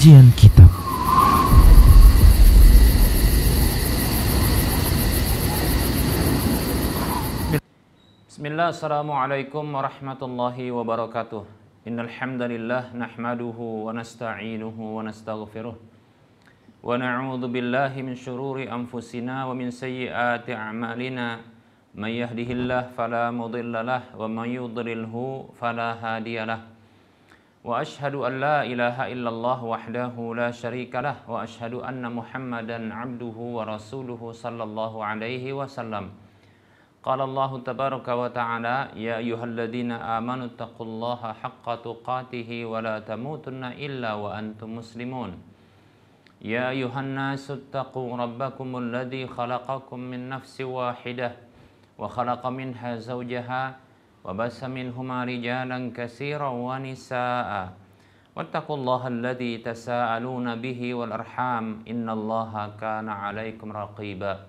Kajian Kitab. Bismillah, assalamualaikum warahmatullahi wabarakatuh. Innal hamdalillah nahmaduhu wa nasta'inuhu wa nastaghfiruh wa na'udzu billahi min syururi anfusina wa min sayyiati a'malina. May yahdihillahu fala mudhillalah wa may yudlilhu fala hadiyalah. Wa ashhadu an la ilaha illallah wahdahu la syarikalah wa ashhadu anna Muhammadan abduhu wa rasuluhu sallallahu alaihi wasallam. Qala Allah tabaraka wa ta'ala, ya ayyuhalladzina amanu taqullaha haqqa tuqatih wa la tamutunna illa wa antum muslimun. Ya ayyuhan nasu taqu rabbakumul ladzi khalaqakum min nafsin wahidah wa khalaqa minha zawjaha wa bassa minhuma rijalan katsiran wa nisaa'a. Wattaqullaha alladzi tasaaluna bihi wal arham innallaha kana 'alaikum raqiba.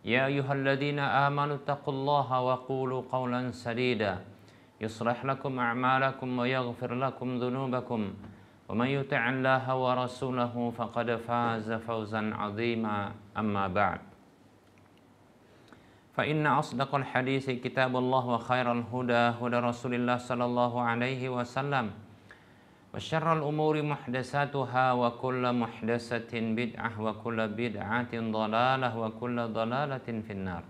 Ya ayyuhalladzina amanu taqullaha wa qulu qawlan sadida yuslih lakum a'malakum wa yaghfir lakum dhunubakum wa may yuti'illaha wa rasulahu faqad faza fawzan 'azima. Amma ba'd. Fa inna asdaqal haditsi kitabullah wa khairal huda huda Rasulillah sallallahu alaihi wasallam wa syarral umuri muhdatsatuha wa kullu muhdatsatin bid'ah wa kullu bid'atin dhalalah wa kullu dhalalatin finnar.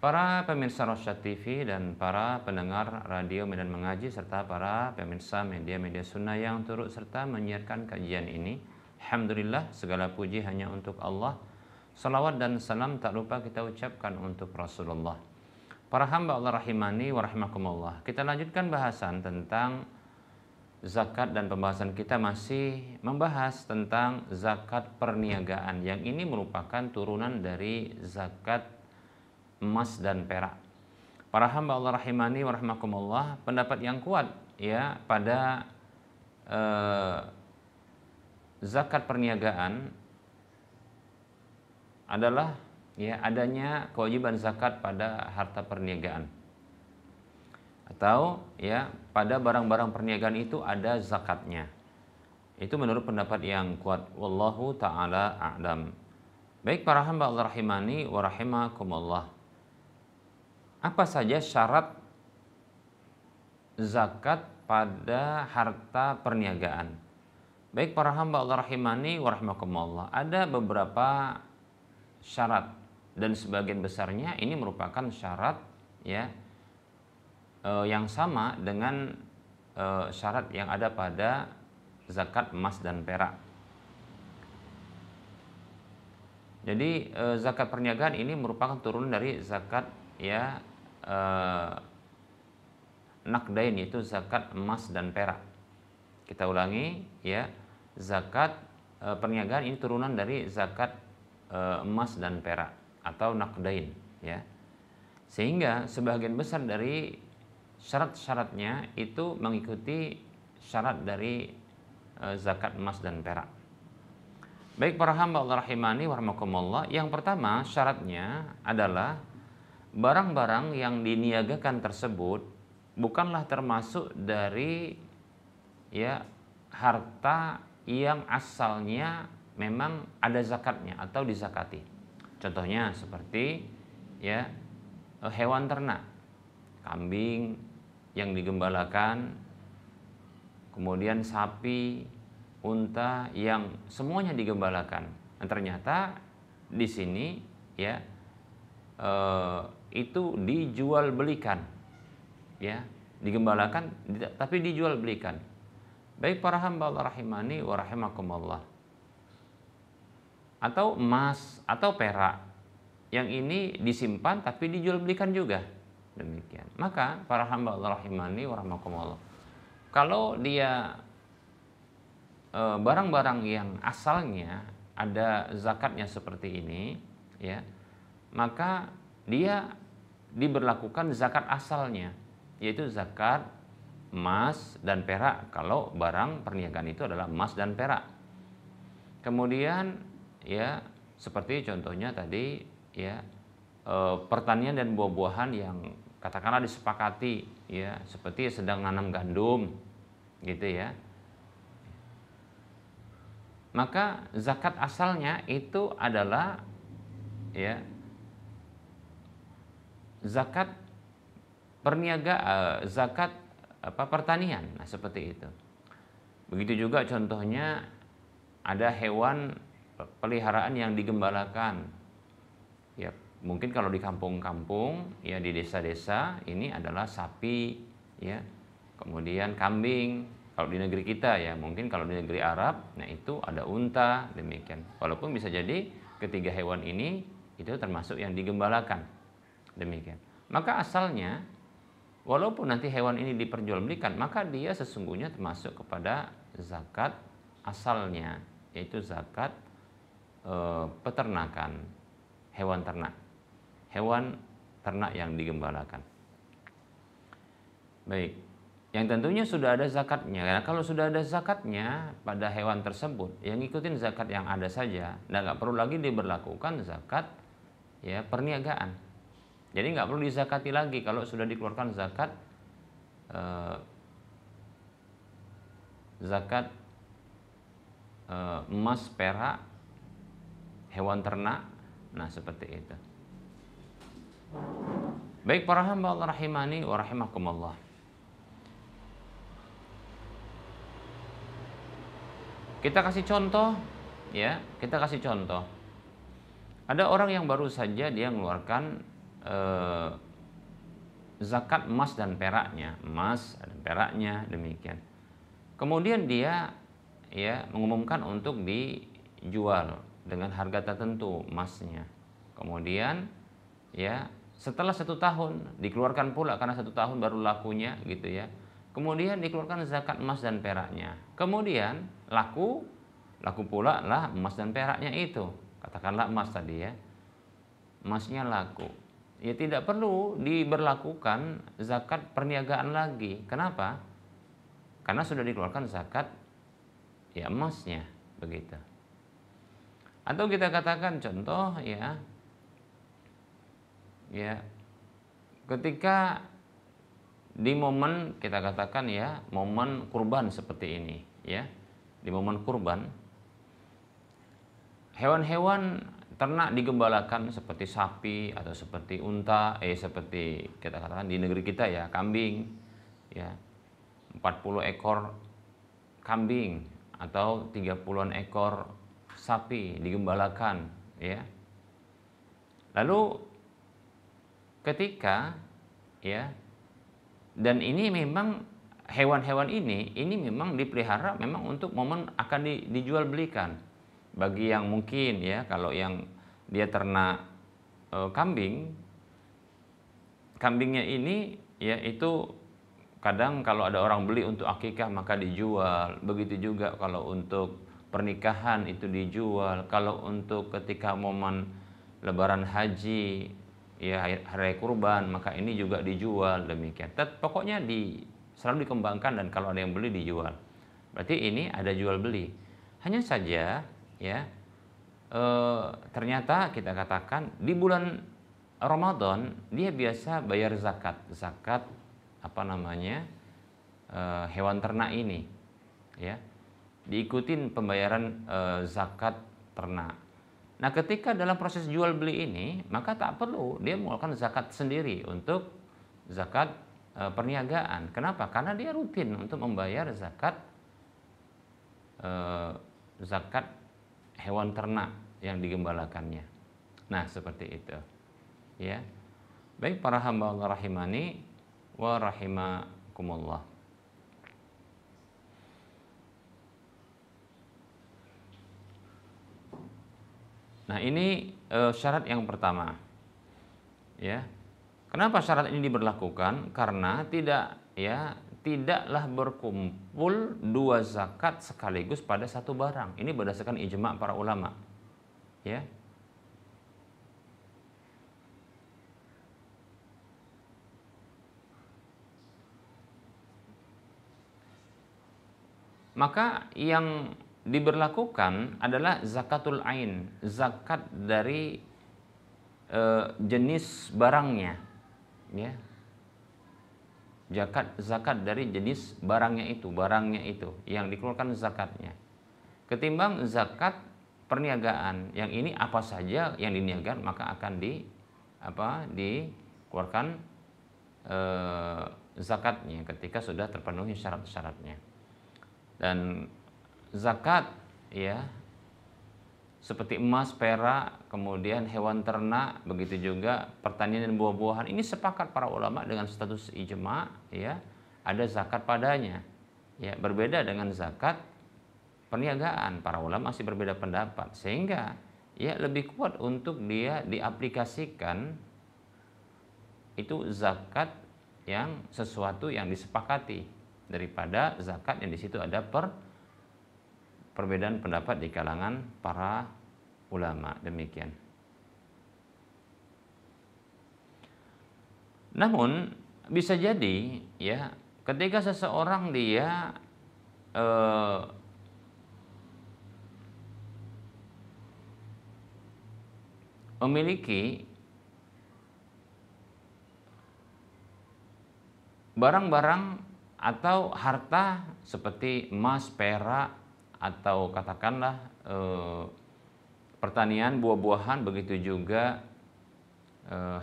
Para pemirsa Rosyad TV dan para pendengar radio Medan Mengaji serta para pemirsa media-media sunnah yang turut serta menyiarkan kajian ini, alhamdulillah segala puji hanya untuk Allah. Salawat dan salam tak lupa kita ucapkan untuk Rasulullah. Para hamba Allah rahimani wa rahimakumullah. Kita lanjutkan bahasan tentang zakat dan pembahasan kita masih membahas tentang zakat perniagaan yang ini merupakan turunan dari zakat emas dan perak. Para hamba Allah rahimani wa rahimakumullah, pendapat yang kuat ya pada zakat perniagaan adalah ya adanya kewajiban zakat pada harta perniagaan atau ya pada barang-barang perniagaan itu ada zakatnya. Itu menurut pendapat yang kuat, wallahu taala a'lam. Baik para hamba Allah rahimani wa rahimakumullah. Apa saja syarat zakat pada harta perniagaan? Baik para hamba Allah rahimani wa rahimakumullah, ada beberapa syarat dan sebagian besarnya ini merupakan syarat ya yang sama dengan syarat yang ada pada zakat emas dan perak. Jadi zakat perniagaan ini merupakan turunan dari zakat ya naqdain, yaitu zakat emas dan perak. Kita ulangi ya, zakat perniagaan ini turunan dari zakat emas dan perak atau naqdain ya. Sehingga sebagian besar dari syarat-syaratnya itu mengikuti syarat dari zakat emas dan perak. Baik para hamba Allah rahimani wa rahimakumullah, yang pertama syaratnya adalah barang-barang yang diniagakan tersebut bukanlah termasuk dari ya harta yang asalnya memang ada zakatnya atau dizakati. Contohnya seperti ya hewan ternak, kambing yang digembalakan, kemudian sapi, unta yang semuanya digembalakan. Dan ternyata di sini ya itu dijual belikan, ya digembalakan tapi dijual belikan. Baik para hamba Allah rahimani wa rahimakumullah. Atau emas atau perak yang ini disimpan tapi dijual belikan juga, demikian. Maka para hamba Allah rahimani wa rahimakumullah, kalau dia barang-barang yang asalnya ada zakatnya seperti ini ya, maka dia diberlakukan zakat asalnya, yaitu zakat emas dan perak kalau barang perniagaan itu adalah emas dan perak. Kemudian ya seperti contohnya tadi ya pertanian dan buah-buahan yang katakanlah disepakati ya, seperti sedang nanam gandum gitu ya, maka zakat asalnya itu adalah ya zakat zakat pertanian. Nah, seperti itu. Begitu juga contohnya ada hewan peliharaan yang digembalakan. Ya, mungkin kalau di kampung-kampung, ya di desa-desa ini adalah sapi, ya. Kemudian kambing. Kalau di negeri kita ya, mungkin kalau di negeri Arab, nah itu ada unta, demikian. Walaupun bisa jadi ketiga hewan ini itu termasuk yang digembalakan. Demikian. Maka asalnya walaupun nanti hewan ini diperjualbelikan, maka dia sesungguhnya termasuk kepada zakat asalnya, yaitu zakat peternakan, hewan ternak yang digembalakan. Baik, yang tentunya sudah ada zakatnya. Nah, kalau sudah ada zakatnya pada hewan tersebut, yang ngikutin zakat yang ada saja, dan nggak perlu lagi diberlakukan zakat ya perniagaan. Jadi nggak perlu dizakati lagi kalau sudah dikeluarkan zakat emas, perak, hewan ternak. Nah, seperti itu. Baik para hamba Allah rahimani wa rahimakumullah. Kita kasih contoh ya, kita kasih contoh. Ada orang yang baru saja dia mengeluarkan zakat emas dan peraknya, demikian. Kemudian dia ya mengumumkan untuk dijual dengan harga tertentu emasnya. Kemudian ya setelah 1 tahun dikeluarkan pula karena 1 tahun baru lakunya gitu ya. Kemudian dikeluarkan zakat emas dan peraknya. Kemudian laku pula lah emas dan peraknya itu. Katakanlah emas tadi ya. Emasnya laku. Ya tidak perlu diberlakukan zakat perniagaan lagi. Kenapa? Karena sudah dikeluarkan zakat ya emasnya, begitu. Atau kita katakan contoh ya ketika di momen kita katakan ya momen kurban seperti ini ya, di momen kurban hewan-hewan ternak digembalakan seperti sapi atau seperti unta, seperti kita katakan di negeri kita ya kambing ya, 40 ekor kambing atau 30-an ekor sapi digembalakan ya. Lalu ketika ya, dan ini memang hewan-hewan ini memang dipelihara memang untuk momen akan dijual belikan. Bagi yang mungkin ya, kalau yang dia ternak kambingnya ini ya itu kadang kalau ada orang beli untuk akikah maka dijual. Begitu juga kalau untuk pernikahan itu dijual. Kalau untuk ketika momen lebaran haji ya hari kurban maka ini juga dijual, demikian. Pokoknya selalu dikembangkan dan kalau ada yang beli dijual. Berarti ini ada jual beli. Hanya saja ya ternyata kita katakan di bulan Ramadan dia biasa bayar zakat hewan ternak ini ya, diikutin pembayaran zakat ternak. Nah, ketika dalam proses jual beli ini maka tak perlu dia mengeluarkan zakat sendiri untuk zakat perniagaan. Kenapa? Karena dia rutin untuk membayar zakat hewan ternak yang digembalakannya. Nah, seperti itu. Ya. Baik para hamba Allah rahimani wa rahimakumullah. Nah, ini syarat yang pertama. Ya. Kenapa syarat ini diberlakukan? Karena tidaklah berkumpul 2 zakat sekaligus pada satu barang. Ini berdasarkan ijma' para ulama. Ya. Maka yang diberlakukan adalah zakatul ain, zakat dari jenis barangnya. Ya. Zakat dari jenis barangnya itu yang dikeluarkan zakatnya. ketimbang zakat perniagaan. Yang ini apa saja yang diniagaan maka akan dikeluarkan zakatnya ketika sudah terpenuhi syarat-syaratnya. Dan zakat ya seperti emas, perak, kemudian hewan ternak, begitu juga pertanian dan buah-buahan, ini sepakat para ulama dengan status ijma, ya, ada zakat padanya. Ya, berbeda dengan zakat perniagaan, para ulama masih berbeda pendapat, sehingga ya lebih kuat untuk dia diaplikasikan itu zakat yang sesuatu yang disepakati daripada zakat yang di situ ada perbedaan pendapat di kalangan para ulama. Demikian. Namun bisa jadi ya ketika seseorang dia memiliki barang-barang atau harta seperti emas, perak, atau katakanlah pertanian, buah-buahan, begitu juga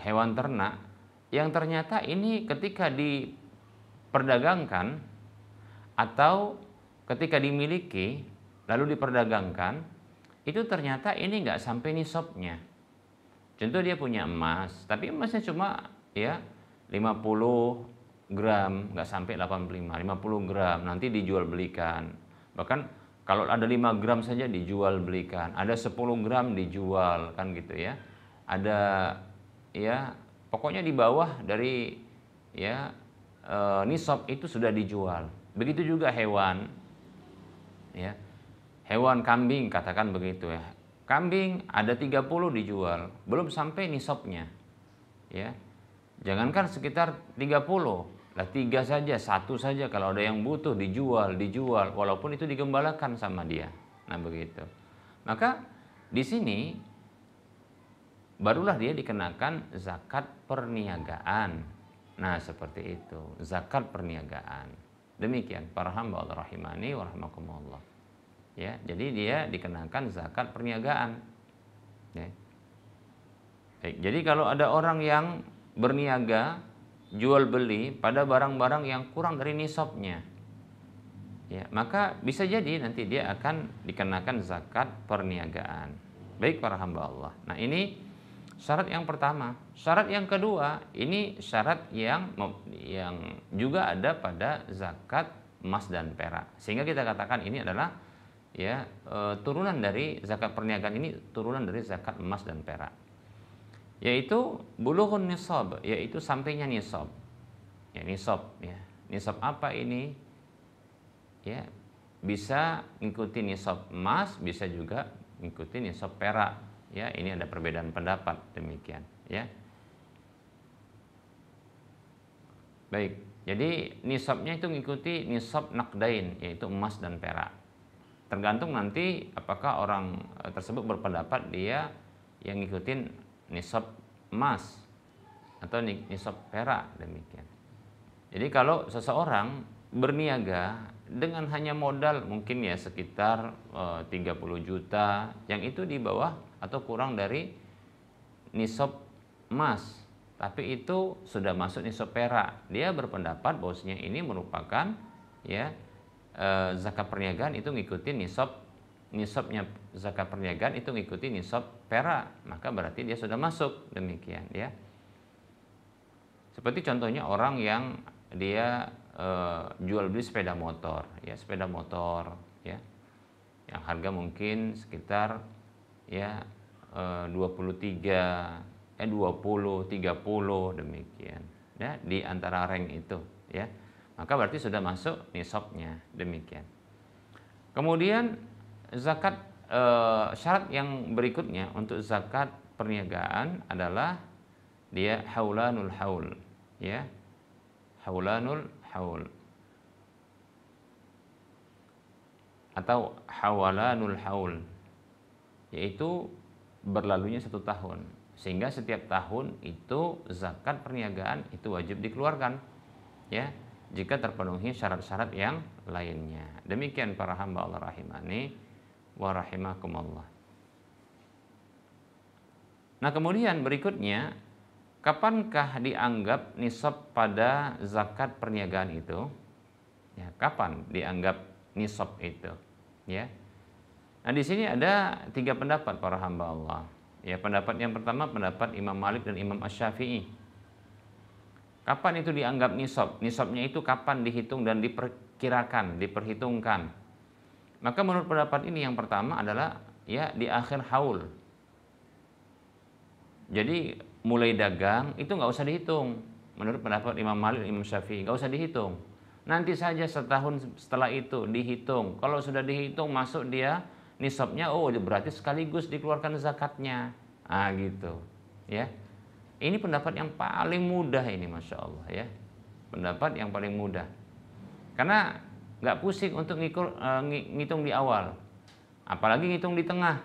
hewan ternak, yang ternyata ini ketika diperdagangkan atau ketika dimiliki lalu diperdagangkan, itu ternyata ini nggak sampai nisabnya. Contoh dia punya emas, tapi emasnya cuma ya 50 gram, nggak sampai 85, 50 gram, nanti dijual belikan. Bahkan kalau ada 5 gram saja dijual belikan, ada 10 gram dijual, kan gitu ya. Ada ya pokoknya di bawah dari ya nisab itu sudah dijual. Begitu juga hewan ya. Hewan kambing katakan begitu ya. Kambing ada 30 dijual, belum sampai nisabnya. Ya. Jangankan sekitar 30, lah 3 saja, 1 saja kalau ada yang butuh dijual, walaupun itu digembalakan sama dia. Nah begitu. Maka di sini barulah dia dikenakan zakat perniagaan. Nah seperti itu, zakat perniagaan. Demikian para hamba Allah rahimani wa rahimakumullah. Ya, jadi dia dikenakan zakat perniagaan. Ya. Baik, jadi kalau ada orang yang berniaga jual beli pada barang-barang yang kurang dari nisabnya, ya, maka bisa jadi nanti dia akan dikenakan zakat perniagaan. Baik para hamba Allah. Nah ini syarat yang pertama. Syarat yang kedua, ini syarat yang juga ada pada zakat emas dan perak. Sehingga kita katakan ini adalah ya turunan dari zakat perniagaan, ini turunan dari zakat emas dan perak. Yaitu bulughun nisab, yaitu sampainya nisab. Ya, nisab ya. Nisab apa ini? Ya, bisa mengikuti nisab emas, bisa juga mengikuti nisab perak. Ya, ini ada perbedaan pendapat demikian, ya. Baik, jadi nisabnya itu mengikuti nisab naqdain, yaitu emas dan perak. Tergantung nanti apakah orang tersebut berpendapat dia yang ngikutin nisab emas atau nisab perak, demikian. Jadi kalau seseorang berniaga dengan hanya modal mungkin ya sekitar 30 juta, yang itu di bawah atau kurang dari nisab emas, tapi itu sudah masuk nisab perak, dia berpendapat bahwasanya ini merupakan ya zakat perniagaan itu ngikutin nisabnya zakat perniagaan itu ngikuti nisab perak, maka berarti dia sudah masuk, demikian ya. Seperti contohnya orang yang dia jual beli sepeda motor ya, yang harga mungkin sekitar ya 20, 30 demikian ya, di antara rank itu ya, maka berarti sudah masuk nisabnya, demikian. Kemudian zakat syarat yang berikutnya untuk zakat perniagaan adalah dia haulanul haul ya, haulanul haul atau hawalanul haul, yaitu berlalunya 1 tahun, sehingga setiap tahun itu zakat perniagaan itu wajib dikeluarkan ya, jika terpenuhi syarat-syarat yang lainnya. Demikian para hamba Allah rahimani wa rahimakumullah. Nah, kemudian berikutnya, kapankah dianggap nisab pada zakat perniagaan itu? Ya, kapan dianggap nisab itu? Ya. Nah, di sini ada 3 pendapat para hamba Allah. Ya, pendapat yang pertama pendapat Imam Malik dan Imam Asy-Syafi'i. Kapan itu dianggap nisab? Nisabnya itu kapan dihitung dan diperkirakan, diperhitungkan? Maka menurut pendapat ini yang pertama adalah ya di akhir haul. Jadi mulai dagang itu nggak usah dihitung. Menurut pendapat Imam Malik, Imam Syafi'i nggak usah dihitung. Nanti saja setahun setelah itu dihitung. Kalau sudah dihitung masuk dia nisabnya, oh berarti sekaligus dikeluarkan zakatnya. Ah gitu, ya. Ini pendapat yang paling mudah ini, masya Allah ya. Pendapat yang paling mudah. Karena nggak pusing untuk ngitung di awal, apalagi ngitung di tengah.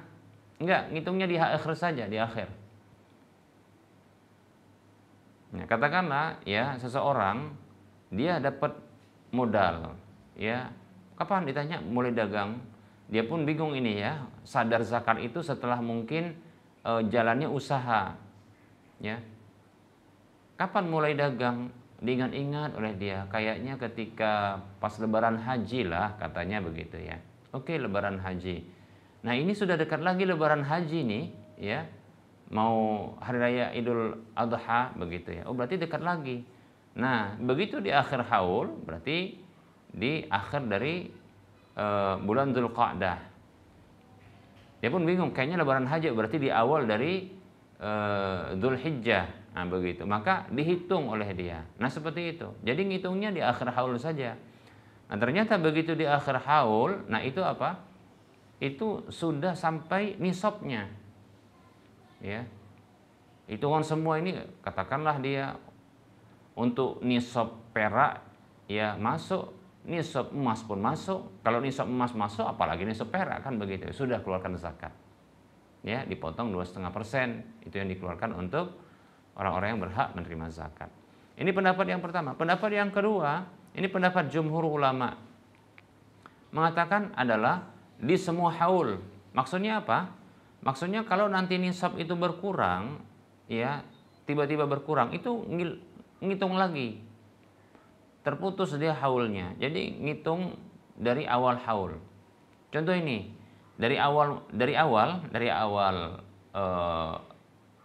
Enggak, ngitungnya di akhir saja, di akhir. Nah, katakanlah ya seseorang dia dapat modal, ya kapan ditanya mulai dagang, dia pun bingung ini ya, sadar zakat itu setelah mungkin jalannya usaha, ya kapan mulai dagang, diingat-ingat oleh dia, kayaknya ketika pas lebaran haji lah katanya begitu ya. Oke, lebaran haji. Nah, ini sudah dekat lagi lebaran haji nih, ya. Mau hari raya Idul Adha begitu ya. Oh, berarti dekat lagi. Nah, begitu di akhir haul berarti di akhir dari bulan Dzulqa'dah. Dia pun bingung, kayaknya lebaran haji berarti di awal dari Dzulhijjah. Nah, begitu. Maka dihitung oleh dia. Nah, seperti itu. Jadi ngitungnya di akhir haul saja. Nah, ternyata begitu di akhir haul, nah itu apa? Itu sudah sampai nisabnya. Ya, hitungan semua ini katakanlah dia untuk nisab perak ya masuk, nisab emas pun masuk. Kalau nisab emas masuk, apalagi nisab perak kan begitu, sudah keluarkan zakat. Ya, dipotong 2,5%, itu yang dikeluarkan untuk orang-orang yang berhak menerima zakat. Ini pendapat yang pertama. Pendapat yang kedua, ini pendapat jumhur ulama, mengatakan adalah di semua haul. Maksudnya apa? Maksudnya kalau nanti nisab itu berkurang, ya tiba-tiba berkurang, itu ngitung lagi, terputus dia haulnya. Jadi ngitung dari awal haul. Contoh ini, dari awal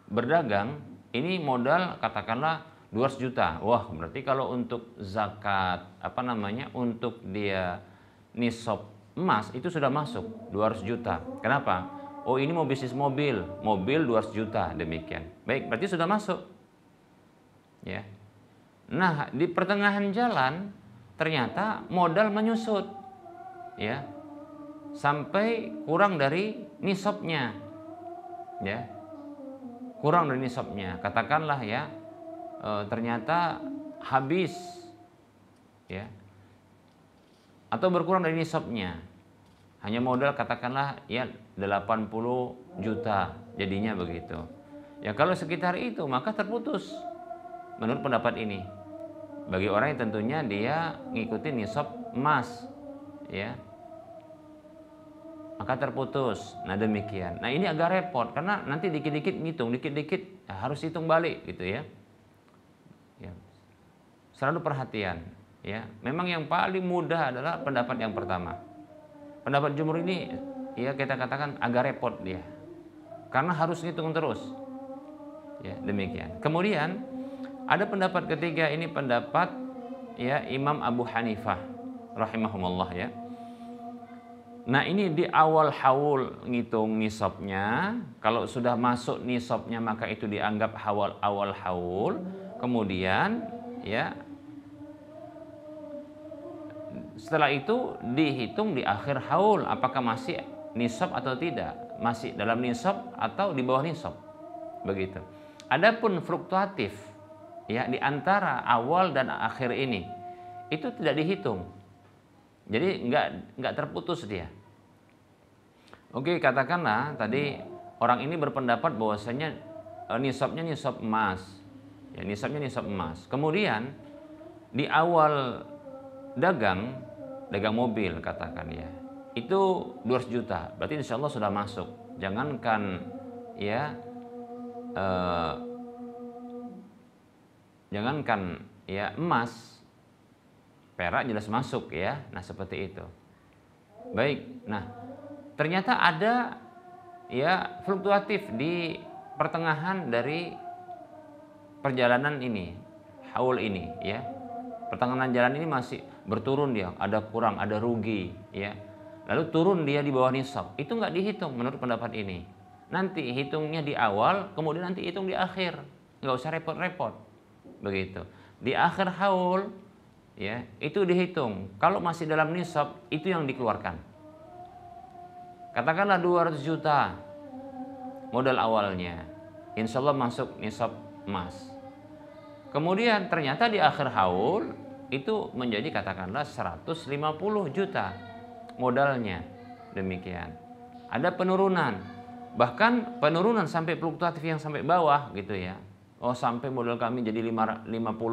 berdagang, ini modal katakanlah 200 juta. Wah, berarti kalau untuk zakat untuk dia nisab emas itu sudah masuk 200 juta. Kenapa? Oh, ini mau bisnis mobil 200 juta, demikian. Baik, berarti sudah masuk. Ya. Nah, di pertengahan jalan ternyata modal menyusut. Ya. Sampai kurang dari nisabnya. Ya. Kurang dari nisabnya. Katakanlah ya, ternyata habis. Ya. Atau berkurang dari nisabnya. Hanya modal katakanlah ya 80 juta jadinya begitu. Ya kalau sekitar itu maka terputus menurut pendapat ini. Bagi orang yang tentunya dia ngikutin nisab emas, ya. Maka terputus. Nah, demikian. Nah, ini agak repot karena nanti dikit-dikit ngitung, dikit-dikit harus hitung balik gitu ya. Ya. Selalu perhatian, ya. Memang yang paling mudah adalah pendapat yang pertama. Pendapat jumhur ini ya kita katakan agak repot dia. Karena harus ngitung terus. Ya, demikian. Kemudian ada pendapat ketiga, ini pendapat ya Imam Abu Hanifah rahimahumullah ya. Nah, ini di awal haul ngitung nisabnya. Kalau sudah masuk nisabnya maka itu dianggap awal haul. Kemudian ya setelah itu dihitung di akhir haul, apakah masih nisab atau tidak, masih dalam nisab atau di bawah nisab, begitu. Adapun fluktuatif, ya di antara awal dan akhir ini, itu tidak dihitung, jadi nggak terputus dia. Oke, katakanlah tadi orang ini berpendapat bahwasanya nisabnya nisab emas, ya nisabnya nisab emas. Kemudian di awal dagang mobil katakan ya, itu 200 juta, berarti insya Allah sudah masuk. Jangankan ya eh, jangankan ya emas, perak jelas masuk ya. Nah seperti itu. Baik, nah ternyata ada ya fluktuatif di pertengahan dari perjalanan ini, haul ini ya. Pertengahan jalan ini masih berturun dia, ada kurang, ada rugi ya. Lalu turun dia di bawah nisab, itu nggak dihitung menurut pendapat ini. Nanti hitungnya di awal, kemudian nanti hitung di akhir, nggak usah repot-repot begitu. Di akhir haul ya itu dihitung. Kalau masih dalam nisab itu yang dikeluarkan. Katakanlah 200 juta modal awalnya, insya Allah masuk nisab emas. Kemudian ternyata di akhir haul itu menjadi katakanlah 150 juta modalnya. Demikian. Ada penurunan. Bahkan penurunan sampai fluktuatif yang sampai bawah gitu ya. Oh sampai modal kami jadi 50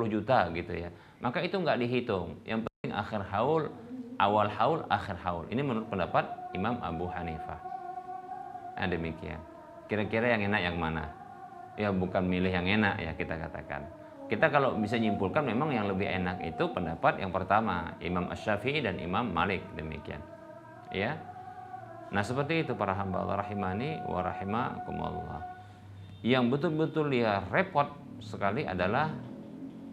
juta gitu ya. Maka itu nggak dihitung. Yang penting akhir haul, awal haul, akhir haul. Ini menurut pendapat Imam Abu Hanifah. Nah demikian. Kira-kira yang enak yang mana? Ya bukan milih yang enak ya kita katakan. Kita kalau bisa nyimpulkan memang yang lebih enak itu pendapat yang pertama, Imam Asy-Syafi'i dan Imam Malik demikian. Ya. Nah, seperti itu para hamba Allah rahimani wa rahimakumullah. Yang betul-betul dia repot sekali adalah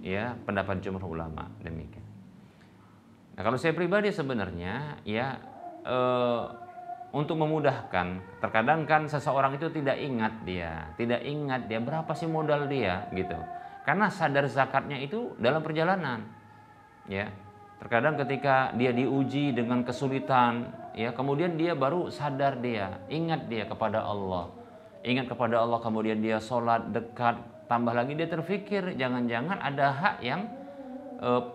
ya pendapat jumhur ulama demikian. Nah, kalau saya pribadi sebenarnya ya untuk memudahkan, terkadang kan seseorang itu tidak ingat dia berapa sih modal dia gitu. Karena sadar zakatnya itu dalam perjalanan. Ya. Terkadang ketika dia diuji dengan kesulitan, ya, kemudian dia baru sadar ingat dia kepada Allah. Ingat kepada Allah, kemudian dia sholat dekat, tambah lagi dia terfikir jangan-jangan ada hak yang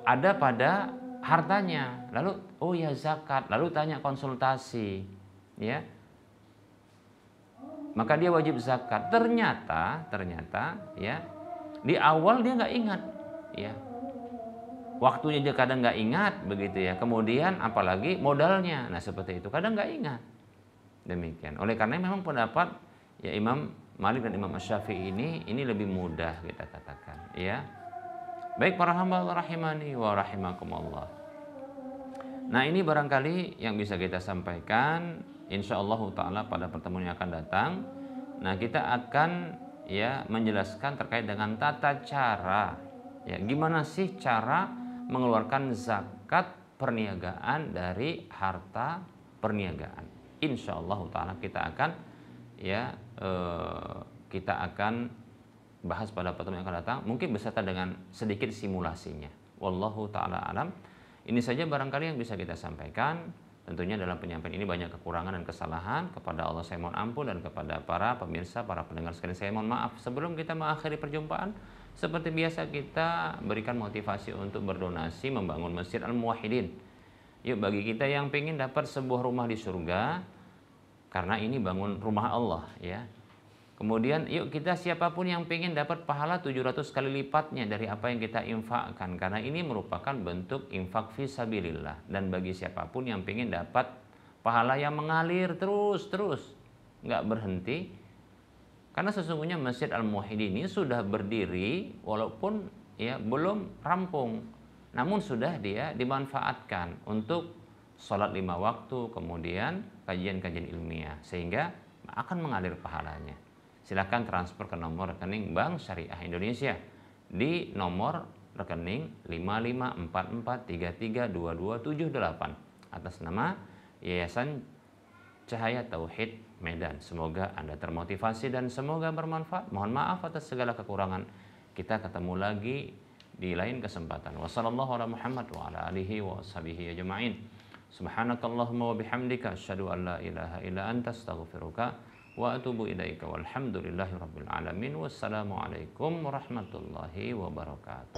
ada pada hartanya. Lalu oh ya zakat, lalu tanya konsultasi, ya. Maka dia wajib zakat. Ternyata ya di awal dia nggak ingat, ya. Waktunya dia kadang nggak ingat begitu ya. Kemudian apalagi modalnya, nah seperti itu kadang nggak ingat. Demikian. Oleh karena memang pendapat ya Imam Malik dan Imam Asy-Syafi'i ini lebih mudah kita katakan, ya. Baik para hamba Allah rahimani wa rahimakumullah. Nah ini barangkali yang bisa kita sampaikan, insyaallah taala pada pertemuan yang akan datang. Nah kita akan ya menjelaskan terkait dengan tata cara, ya gimana sih cara mengeluarkan zakat perniagaan dari harta perniagaan. Insyaallah taala kita akan ya kita akan bahas pada pertemuan yang akan datang, mungkin beserta dengan sedikit simulasinya. Wallahu taala alam. Ini saja barangkali yang bisa kita sampaikan. Tentunya dalam penyampaian ini banyak kekurangan dan kesalahan. Kepada Allah saya mohon ampun, dan kepada para pemirsa, para pendengar sekalian saya mohon maaf. Sebelum kita mengakhiri perjumpaan, seperti biasa kita berikan motivasi untuk berdonasi membangun Masjid Al-Muwahhidin. Yuk bagi kita yang ingin dapat sebuah rumah di surga, karena ini bangun rumah Allah ya. Kemudian yuk kita siapapun yang ingin dapat pahala 700 kali lipatnya dari apa yang kita infakkan, karena ini merupakan bentuk infak fisabilillah. Dan bagi siapapun yang ingin dapat pahala yang mengalir terus nggak berhenti, karena sesungguhnya Masjid Al-Muwahhidin ini sudah berdiri walaupun ya belum rampung, namun sudah dia dimanfaatkan untuk sholat 5 waktu, kemudian kajian-kajian ilmiah, sehingga akan mengalir pahalanya. Silakan transfer ke nomor rekening Bank Syariah Indonesia di nomor rekening 5544332278 atas nama Yayasan Cahaya Tauhid Medan. Semoga Anda termotivasi dan semoga bermanfaat. Mohon maaf atas segala kekurangan. Kita ketemu lagi di lain kesempatan. Wassallallahu ala Muhammad wa ala alihi wa ashabihi ajma'in. Subhanakallahumma wa bihamdika asyhadu an la ilaha illa anta astaghfiruka wa atubu ilaika walhamdulillahi rabbil alamin. Wassalamualaikum warahmatullahi wabarakatuh.